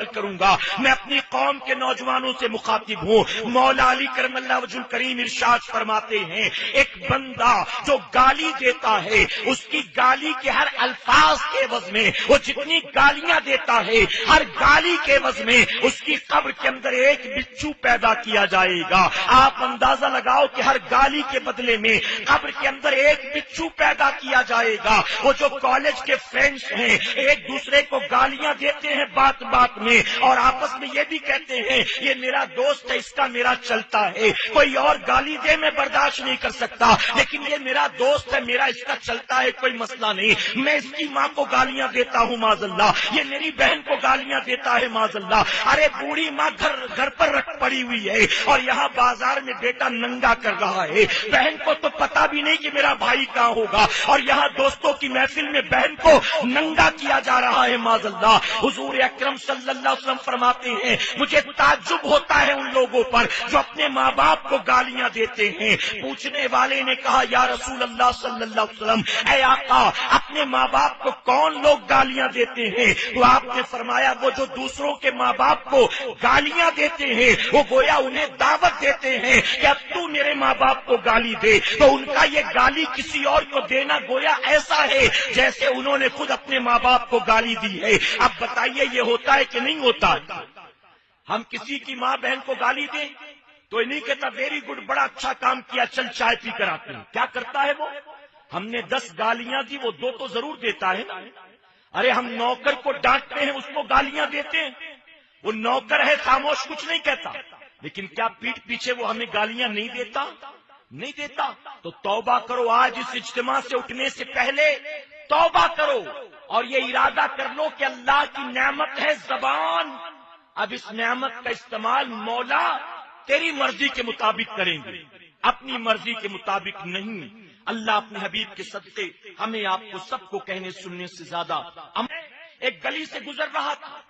کروں گا. میں اپنی قوم کے نوجوانوں سے مخاطب ہوں. مولا علی کرم اللہ وجہ الکریم ارشاد فرماتے ہیں ایک بندہ جو گالی دیتا ہے اس کی گالی کے ہر الفاظ کے عوض میں وہ جتنی گالیاں دیتا ہے ہر گالی کے عوض میں اس کی قبر کے اندر ایک بچھو پیدا کیا جائے گا. آپ اندازہ لگاؤ کہ ہر گالی کے بدلے میں قبر کے اندر ایک بچھو پیدا کیا جائے گا. وہ جو کالج کے فرینڈز ہیں ایک دوسرے کو گالیاں دیتے ہیں بات بات میں اور آپس میں یہ بھی کہتے ہیں یہ میرا دوست ہے اس کا میرا چلتا ہے. کوئی اور گالی دے میں برداشت نہیں کر سکتا لیکن یہ میرا دوست ہے میرا اس کا چلتا ہے کوئی مسئلہ نہیں. میں اس کی ماں کو گالیاں دیتا ہوں معاذ اللہ, یہ میری بہن کو گالیاں دیتا ہے معاذ اللہ. ارے بوڑھی ماں گھر پر رکھ پڑی ہوئی ہے اور یہاں بازار میں بیٹا ننگا کر رہا ہے. بہن کو تو پتا بھی نہیں کہ میرا بھائی کہاں ہوگا اور یہاں دوستوں کی محفل میں بہن کو ننگا کیا جا رہا ہے معاذ اللہ. حضور اکرم صلی اللہ علیہ وسلم فرماتے ہیں مجھے تعجب ہوتا ہے ان لوگوں پر جو اپنے ماں باپ کو گالیاں دیتے ہیں. پوچھنے والے نے کہا یا رسول اللہ صلی اللہ علیہ وسلم اے آقا اپنے ماں باپ کو کون لوگ گالیاں دیتے ہیں؟ تو آپ نے فرمایا وہ جو دوسروں کے ماں باپ کو گالیاں دیتے ہیں وہ گویا انہیں دعوت دیتے ہیں کہ اب تو میرے ماں باپ کو گالی دے. تو ان کا یہ گالی کسی اور کو دینا گویا ایسا ہے جیسے انہوں نے خود اپنے ماں باپ کو گالی دی ہے. اب بتائیے یہ ہوتا ہے کہ نہیں ہوتا؟ ہم کسی کی ماں بہن کو گالی دیں تو نہیں کہتا ویری گڈ بڑا اچھا کام کیا چل چائے پی کر آتے ہیں. کیا کرتا ہے وہ؟ ہم نے 10 گالیاں دی وہ 2 تو ضرور دیتا ہے. ارے ہم نوکر کو ڈانٹتے ہیں اس کو گالیاں دیتے ہیں, وہ نوکر ہے خاموش کچھ نہیں کہتا, لیکن کیا پیٹھ پیچھے وہ ہمیں گالیاں نہیں دیتا؟ نہیں دیتا. تو توبہ کرو, آج اس اجتماع سے اٹھنے سے پہلے توبہ کرو اور یہ ارادہ کر لو کہ اللہ کی نعمت ہے زبان, اب اس نعمت کا استعمال مولا تیری مرضی کے مطابق کریں گے, اپنی مرضی کے مطابق نہیں. اللہ اپنے حبیب کے صدقے ہمیں آپ کو سب کو کہنے سننے سے زیادہ. ایک گلی سے گزر رہا تھا,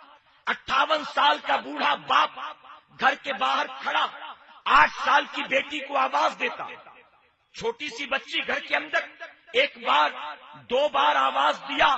58 سال کا بوڑھا باپ گھر کے باہر کھڑا 8 سال کی بیٹی کو آواز دیتا. چھوٹی سی بچی گھر کے اندر 1 بار 2 بار آواز دیا,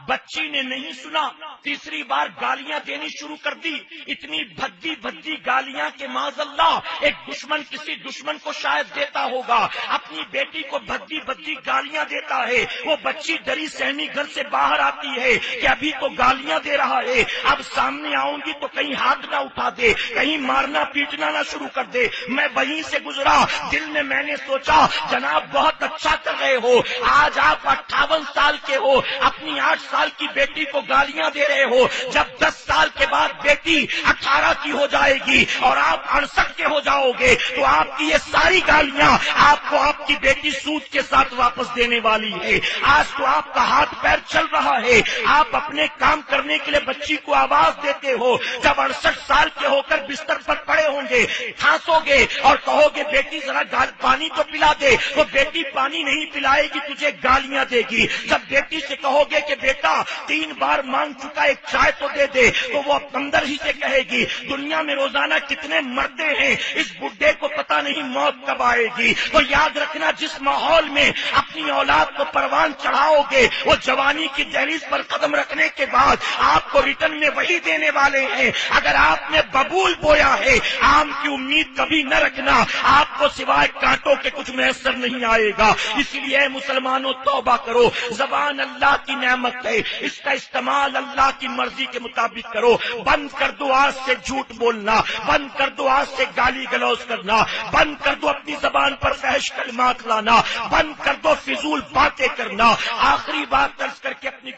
بچی نے نہیں سنا, تیسری بار گالیاں دینی شروع کر دی. اتنی بھدی بھدی گالیاں کہ معاذ اللہ ایک دشمن کسی دشمن کو شاید دیتا ہوگا. اپنی بیٹی کو بھدی بھدی گالیاں دیتا ہے. وہ بچی ڈری سہمی گھر سے باہر آتی ہے کہ ابھی تو گالیاں دے رہا ہے, اب سامنے آؤں گی تو کہیں ہاتھ نہ اٹھا دے, کہیں مارنا پیٹنا نہ شروع کر دے. میں وہیں سے گزرا, دل میں نے سوچا جناب بہت اچھا کر رہے ہو, آج آپ 58 سال کے ہو, اپنی 8 سال کی بیٹی کو گالیاں دے رہے ہو. جب 10 سال کے بعد بیٹی 18 کی ہو جائے گی اور آپ 68 کے ہو جاؤ گے تو آپ کی یہ ساری گالیاں آپ کو آپ کی بیٹی سود کے ساتھ واپس دینے والی ہے. آج تو آپ کا ہاتھ پیر چل رہا ہے, آپ اپنے کام کرنے کے لیے بچی کو آواز دیتے ہو. جب 68 سال کے ہو کر بستر پر پڑے ہوں گے, کھانسو گے اور کہو گے بیٹی ذرا پانی تو پلا دے, تو بیٹی پانی نہیں پلائے گی, تجھے گالیاں دے گی. جب بیٹی سے کہو گے کہ بیٹا 3 بار مانگ چکا ایک چائے تو دے دے, تو وہ اندر ہی سے کہے گی دنیا میں روزانہ کتنے مرتے ہیں, اس بڈھے کو پتہ نہیں موت کب آئے گی. تو یاد رکھنا جس ماحول میں اپنی اولاد کو پروان چڑھاؤ گے وہ جوانی کی دہلیز پر قدم رکھنے کے بعد آپ کو ریٹرن میں وہی دینے والے ہیں. اگر آپ نے ببول بویا ہے آم کی امید کبھی نہ رکھنا, آپ کو سوائے کانٹوں کے کچھ میسر نہیں آئے گا. اس لیے مسلمانوں توبہ کرو, زبان اللہ کی نعمت ہے, اس کا استعمال اللہ کی مرضی کے مطابق کرو. بند کر دو آج سے جھوٹ بولنا, بند کر دو آج سے گالی گلوز کرنا, بند کر دو اپنی زبان پر فحش کلمات لانا, بند کر دو فضول باتیں کرنا. آخری بات درج کر کے اپنی